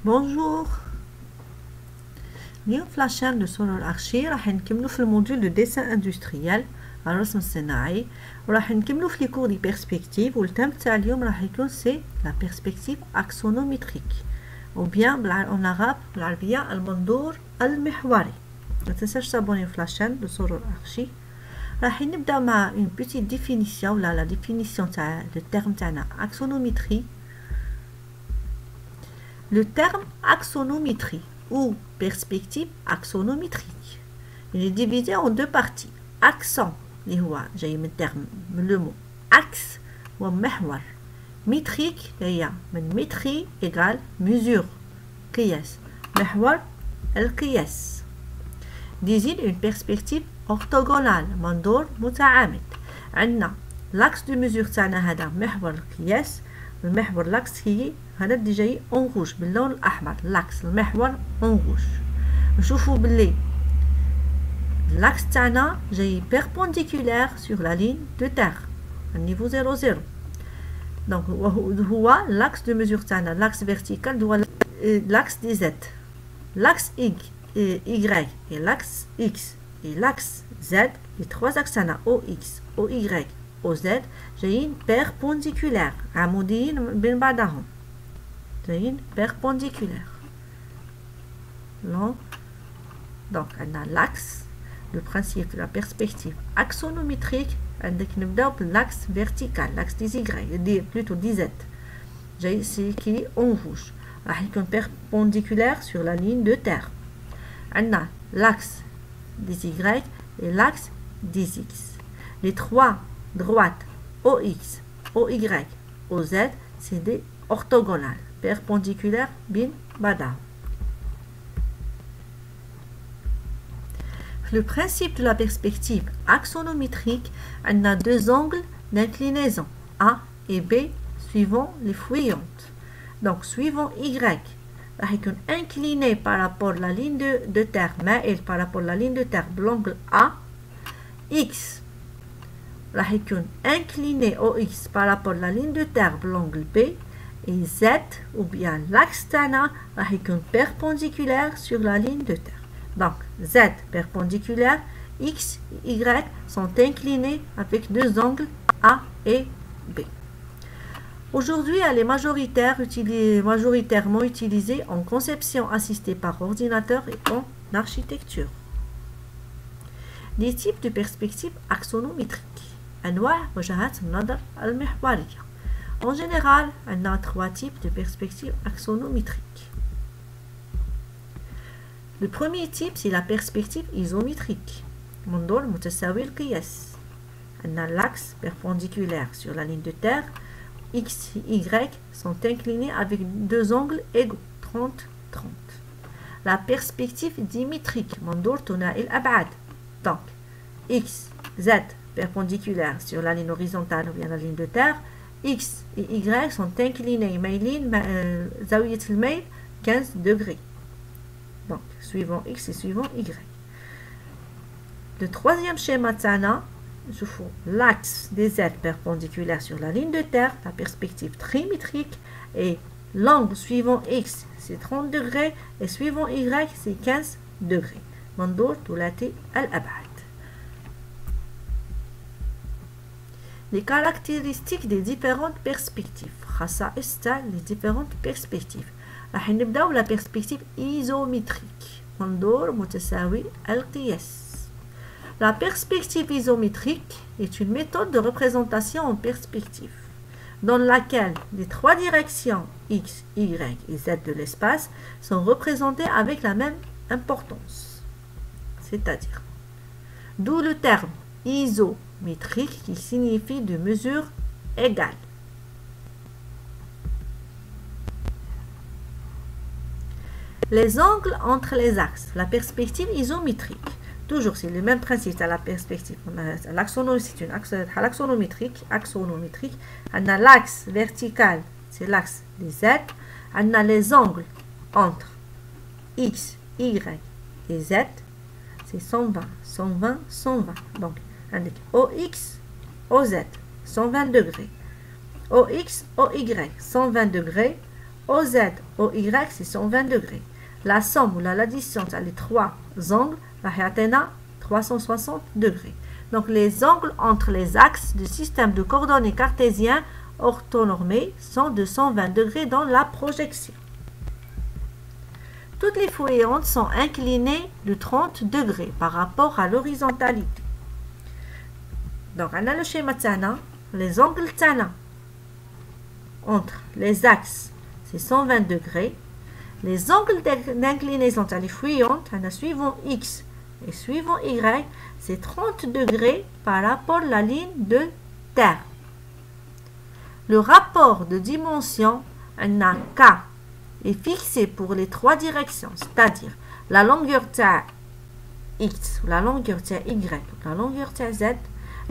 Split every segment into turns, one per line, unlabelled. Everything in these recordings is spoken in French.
Bonjour. اليوم في لاشين دو سولار ارشي راح نكملو في الموديول دو ديسان اندستريال الرسم الصناعي وراح نكملو في لي كور دي بيرسبكتيف والتيم تاع اليوم راح يكون سي لا بيرسبكتيف اكسونوميتريك او بيان اون عرب بالعربيه المنظور المحوري. ما تنساش تابوني في لاشين دو سولار ارشي. راح نبدا مع اون بيتيت ديفينيسيون ولا لا ديفينيسيون تاع لو تيرم تاعنا اكسونوميتري. Le terme axonométrie ou perspective axonométrique, il est divisé en deux parties. Accent, اللي هو جاي من terme من le mot axe ومحور. métrique هي من métrie égale mesure قياس. محور القياس. désigne une perspective orthogonale منظور متعامد. عندنا l'axe de mesure تاعنا هذا محور القياس. المحور لاكس هي هذا اللي جاي اون روج باللون الاحمر. لاكس المحور اون روج. نشوفوا باللي لاكس تاعنا جاي بيربونديكولير سور لا لين دو تير النيفو 0 دونك هو لاكس دو ميزور تاعنا. لاكس فيرتيكال هو لاكس دي زد. لاكس y et l'axe x et l'axe z, les trois axes تاعنا او اكس او y او z جايين بيربونديكولير عموديين بين بعضهم. جايين بيربونديكولير. Non. Donc on a l'axe, le principe de la perspective axonométrique. عندك نبداو بالاكس vertical, l'axe des y, plutôt des z. جاي سي كي اون روج راح يكون perpendiculaire sur la ligne de terre. عندنا l'axe des y et l'axe des x. Les trois droites OX, OY, OZ, c'est des orthogonales, perpendiculaires bin bada. Le principe de la perspective axonométrique, on a deux angles d'inclinaison A et B suivant les fouillantes. Donc, suivant Y, il est incliné par rapport à la ligne de terre, mais par rapport à la ligne de terre, l'angle A, X, راح يكون incliné au X par rapport à la ligne de terre l'angle B, et Z ou bien l'axe تاعنا راح يكون perpendiculaire sur la ligne de terre. Donc Z perpendiculaire, X et Y sont inclinés avec deux angles A et B. Aujourd'hui, elle est majoritairement utilisée en conception assistée par ordinateur et en architecture. Les types de perspectives axonométriques. أنواع وجهات النظر المحورية. En général, on a trois types de perspectives axonométriques. Le premier type, c'est la perspective isométrique. منظور متساوي القياس. On a l'axe perpendiculaire sur la ligne de terre. X et Y sont inclinés avec deux angles égaux, 30-30. La perspective dimétrique. منظور ثنائي الأبعاد. Donc, X, Z perpendiculaires sur la ligne horizontale ou bien la ligne de terre, X et Y sont inclinés, زاوية الميل 15 degrés. Donc, suivant X et suivant Y. Le troisième schéma تاعنا, l'axe des Z perpendiculaire sur la ligne de terre, la perspective trimétrique, et l'angle suivant X c'est 30 degrés et suivant Y c'est 15 degrés. منظور ثلاثي الأبعاد. Les caractéristiques des différentes perspectives. خصائص تاع les différentes perspectives. راح نبداو la perspective isométrique. منظور متساوي القياس. La perspective isométrique est une méthode de représentation en perspective dans laquelle les trois directions X, Y et Z de l'espace sont représentées avec la même importance. C'est-à-dire, d'où le terme isométrique qui signifie de mesure égale. Les angles entre les axes, la perspective isométrique. Toujours, c'est le même principe à la perspective. C'est une axe axonométrique. On a l'axe vertical, c'est l'axe des Z. On a les angles entre X, Y et Z. C'est 120, 120, 120. Donc, avec OX, OZ, 120 degrés. OX, OY, 120 degrés. OZ, OY, c'est 120 degrés. La somme ou l'addition des trois angles va être 360 degrés. Donc, les angles entre les axes du système de coordonnées cartésien orthonormés sont de 120 degrés dans la projection. Toutes les fouillantes sont inclinées de 30 degrés par rapport à l'horizontalité. Donc, on a le schéma tana, les angles tana entre les axes, c'est 120 degrés. Les angles d'inclinaison les fouillantes, on a suivant X et suivant Y, c'est 30 degrés par rapport à la ligne de terre. Le rapport de dimension, on a K, est fixé pour les trois directions, c'est-à-dire la longueur de X, la longueur de Y, la longueur de Z,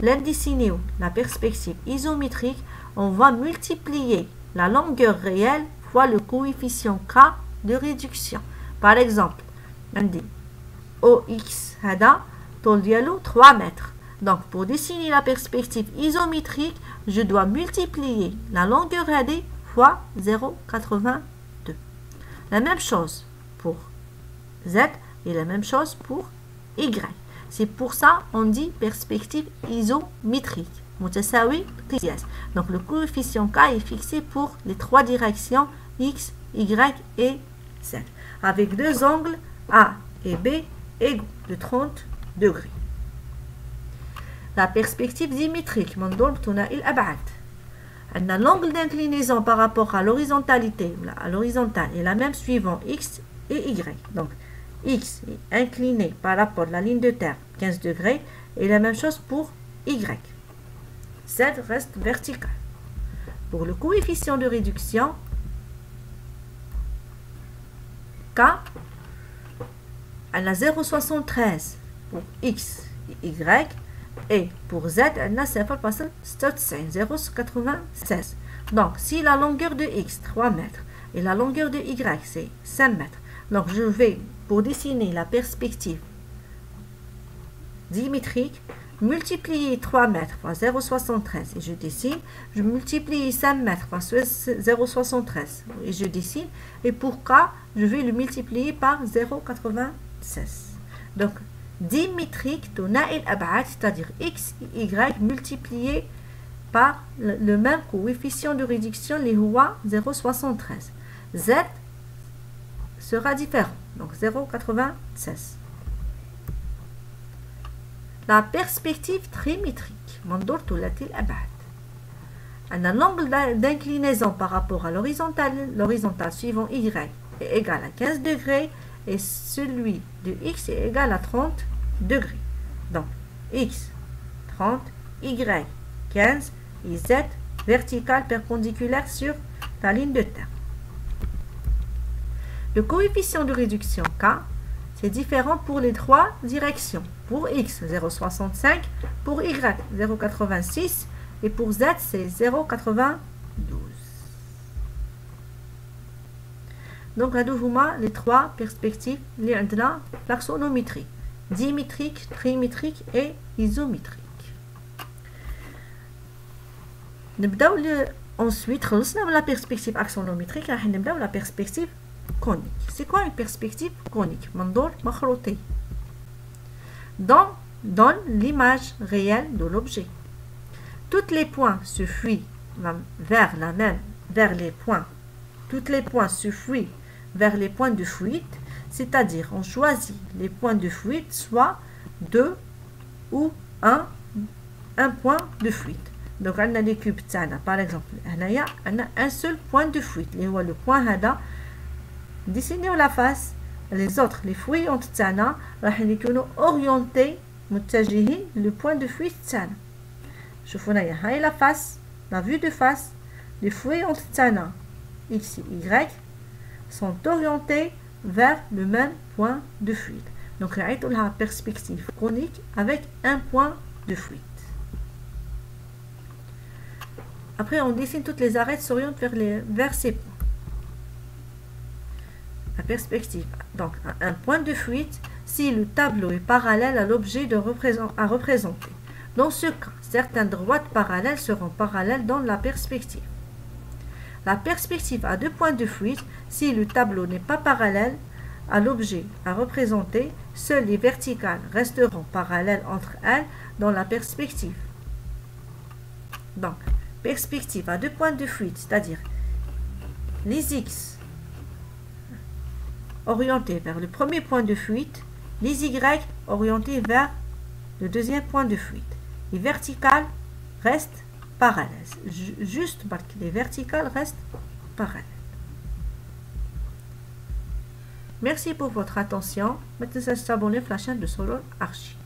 l'indice néo, la perspective isométrique, on va multiplier la longueur réelle fois le coefficient K de réduction. Par exemple, on dit OX, tol dialo 3 mètres. Donc, pour dessiner la perspective isométrique, je dois multiplier la longueur AD fois 0,82. La même chose pour Z et la même chose pour Y. C'est pour ça qu'on dit perspective isométrique. Donc, le coefficient K est fixé pour les trois directions X, Y et Z, avec deux angles A et B égaux de 30 degrés. La perspective symétrique, l'angle d'inclinaison par rapport à l'horizontalité, à l'horizontale, est la même suivant X et Y. Donc, X est incliné par rapport à la ligne de terre, 15 degrés, et la même chose pour Y. Z reste vertical. Pour le coefficient de réduction, K, elle a 0,73 pour X et Y, et pour Z, elle a 0,96. Donc, si la longueur de X, 3 mètres, et la longueur de Y, c'est 5 mètres, donc je vais, pour dessiner la perspective symétrique, multiplier 3 mètres par 0,73 et je dessine. Je multiplie 5 mètres par 0,73 et je dessine. Et pour K, je vais le multiplier par 0,96. Donc, symétrique, c'est-à-dire X et Y multiplié par le même coefficient de réduction, les 0,73. Z sera différent, donc 0,96. La perspective trimétrique, l'angle d'inclinaison par rapport à l'horizontale suivant Y est égal à 15 degrés et celui de X est égal à 30 degrés. Donc, X 30, Y 15 et Z vertical perpendiculaire sur la ligne de terre. Le coefficient de réduction K, c'est différent pour les trois directions. Pour X, 0,65, pour Y, 0,86 et pour Z, c'est 0,92. Donc, regardez les trois perspectives, l'axonométrie, dimétrique, trimétrique et isométrique. Ensuite, خلصنا من la perspective axonométrique, راح نبداو la perspective conique. C'est quoi une perspective conique? منظور مخروطي. Dans l'image réelle de l'objet. Tous les points se fuient vers les points. Tous les points se fuient vers les points de fuite, c'est-à-dire on choisit les points de fuite, soit 2 ou un point de fuite. Donc, on a les cubes, par exemple, on a un seul point de fuite. Le point هذا dessiné à la face. Les autres, les fuitantes تاعنا راح يكونوا orientés متجهين le point de fuite تاعنا. شوفوا هنايا هاي la face, la vue de face. Les fuitantes تاعنا X et Y sont orientés vers le même point de fuite. Donc, on a la perspective conique avec un point de fuite. Après, on dessine toutes les arêtes s'orientent vers ces points. La perspective. Donc, un point de fuite si le tableau est parallèle à l'objet à représenter. Dans ce cas, certaines droites parallèles seront parallèles dans la perspective. la perspective à deux points de fuite si le tableau n'est pas parallèle à l'objet à représenter. Seules les verticales resteront parallèles entre elles dans la perspective. Donc, perspective à deux points de fuite, c'est-à-dire les X orientés vers le premier point de fuite, les Y orientés vers le deuxième point de fuite. Les verticales restent parallèles. Juste parce que les verticales restent parallèles. Merci pour votre attention. Maintenant, s'abonner à la chaîne de Solon Archi.